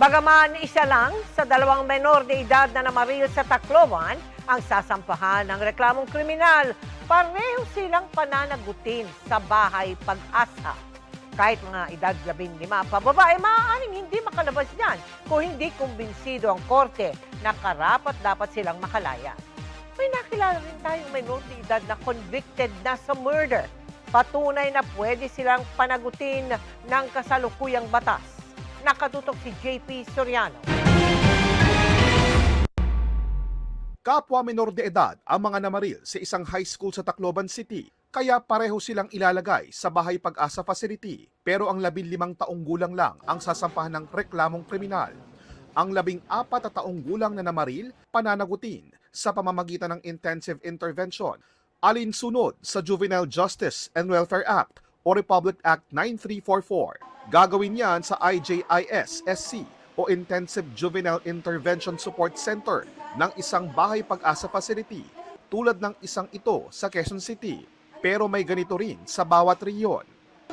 Bagaman isa lang sa dalawang menor de edad na namaril sa Tacloban ang sasampahan ng reklamong kriminal, pareho silang pananagutin sa bahay pag-asa. Kahit mga edad 15 pababa ay maaaring hindi makalabas niyan kung hindi kumbinsido ang korte na karapat-dapat silang makalaya. May nakilala rin tayong menor de edad na convicted na sa murder. Patunay na pwede silang panagutin ng kasalukuyang batas. Nakatutok si JP Soriano. Kapwa menor de edad ang mga namaril sa isang high school sa Tacloban City, kaya pareho silang ilalagay sa Bahay Pag-asa Facility. Pero ang 15 taong gulang lang ang sasampahan ng reklamong kriminal. Ang 14 taong gulang na namaril, pananagutin sa pamamagitan ng intensive intervention, alinsunod sa Juvenile Justice and Welfare Act o Republic Act 9344. Gagawin yan sa IJIS-SC o Intensive Juvenile Intervention Support Center ng isang Bahay Pag-asa Facility tulad ng isang ito sa Quezon City. Pero may ganito rin sa bawat rehiyon.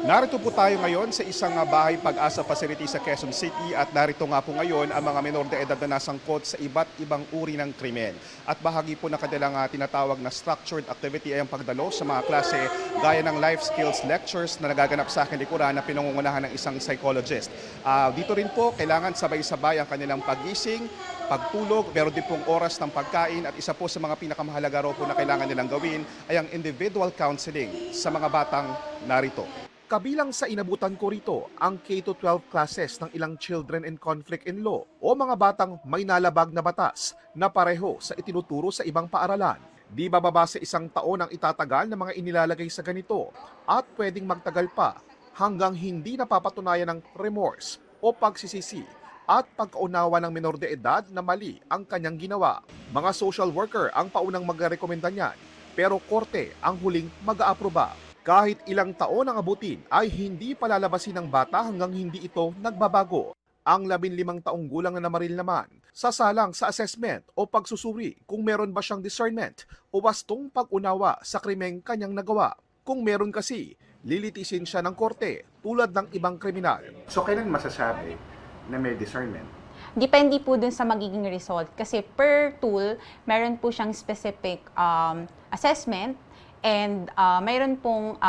Narito po tayo ngayon sa isang Bahay Pag-asa Facility sa Quezon City at narito nga po ngayon ang mga menor de edad na nasangkot sa iba't ibang uri ng krimen. At bahagi po na kanilang tinatawag na structured activity ay ang pagdalo sa mga klase gaya ng life skills lectures na nagaganap sa akin likuran na pinangungunahan ng isang psychologist. Dito rin po kailangan sabay-sabay ang kanilang paggising, pagtulog, meron din pong oras ng pagkain at isa po sa mga pinakamahalaga raw po na kailangan nilang gawin ay ang individual counseling sa mga batang narito. Kabilang sa inabutan ko rito ang K-12 classes ng ilang children in conflict in law o mga batang may nalabag na batas na pareho sa itinuturo sa ibang paaralan. Di bababa sa 1 taon ang itatagal na mga inilalagay sa ganito at pwedeng magtagal pa hanggang hindi napapatunayan ng remorse o pagsisisi at pagkaunawa ng menor de edad na mali ang kanyang ginawa. Mga social worker ang paunang magrekomenda niyan pero korte ang huling mag-aaproba. Kahit ilang taon ang abutin ay hindi palalabasin ng bata hanggang hindi ito nagbabago. Ang 15 taong gulang na namaril naman, sasalang sa assessment o pagsusuri kung meron ba siyang discernment o wastong pag-unawa sa krimeng kanyang nagawa. Kung meron kasi, lilitisin siya ng korte tulad ng ibang kriminal. So kailan masasabi na may discernment? Depende po dun sa magiging result. Kasi per tool, meron po siyang specific assessment and mayroon pong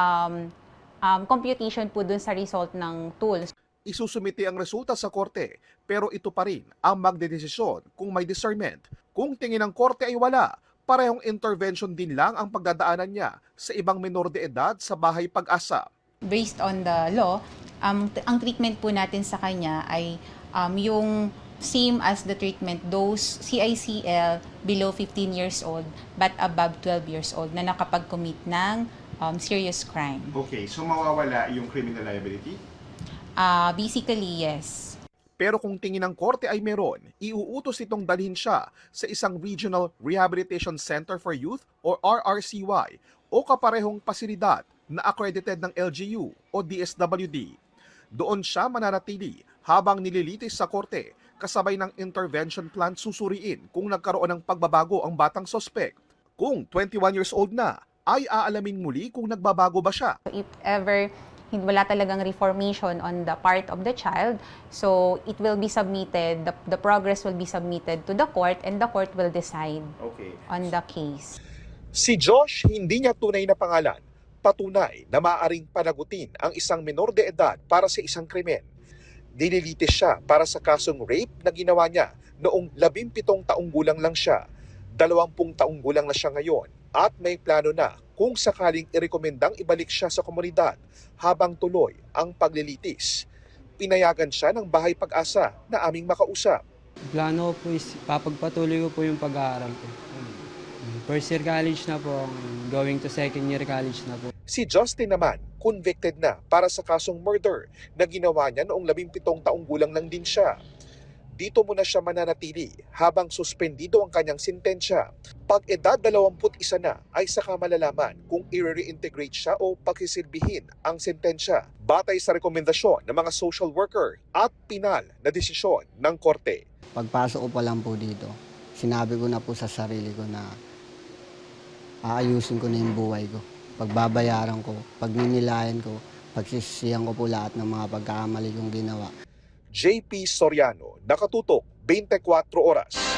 computation po dun sa result ng tools. Isusumite ang resulta sa korte, pero ito pa rin ang magdedesisyon kung may discernment. Kung tingin ng korte ay wala, parehong intervention din lang ang pagdadaanan niya sa ibang menor de edad sa Bahay Pag-asa. Based on the law, ang treatment po natin sa kanya ay yung same as the treatment dose CICL below 15 years old but above 12 years old na nakapag-commit ng serious crime. Okay, so mawawala yung criminal liability? Basically, yes. Pero kung tingin ng korte ay meron, iuutos itong dalhin siya sa isang Regional Rehabilitation Center for Youth o RRCY o kaparehong pasilidad na accredited ng LGU o DSWD. Doon siya mananatili habang nililitis sa korte kasabay ng intervention plan susuriin kung nagkaroon ng pagbabago ang batang sospek. Kung 21 years old na, ay aalamin muli kung nagbabago ba siya. If ever wala talagang reformation on the part of the child, so it will be submitted, the progress will be submitted to the court and the court will decide on the case. Si Josh, hindi niya tunay na pangalan. Patunay na maaaring panagutin ang isang menor de edad para sa isang krimen. Nililitis siya para sa kasong rape na ginawa niya noong 17 taong gulang lang siya. 20 taong gulang na siya ngayon at may plano na kung sakaling irekomendang ibalik siya sa komunidad habang tuloy ang paglilitis. Pinayagan siya ng Bahay Pag-asa na aming makausap. Plano ko po is papagpatuloy ko po yung pag-aaral ko. First year college na po, going to second year college na po. Si Justin naman, convicted na para sa kasong murder na ginawa niya noong 17 taong gulang lang din siya. Dito muna siya mananatili habang suspendido ang kanyang sentensya. Pag edad 21 na ay saka malalaman kung i-reintegrate siya o pagsisilbihin ang sentensya batay sa rekomendasyon ng mga social worker at pinal na desisyon ng korte. Pagpasok ko pa lang po dito, sinabi ko na po sa sarili ko na aayusin ko na yung buhay ko. Pagbabayaran ko, pagninilayan ko, pagsisisihan ko po lahat ng mga pagkakamali kong ginawa. JP Soriano, Nakatutok, 24 Oras.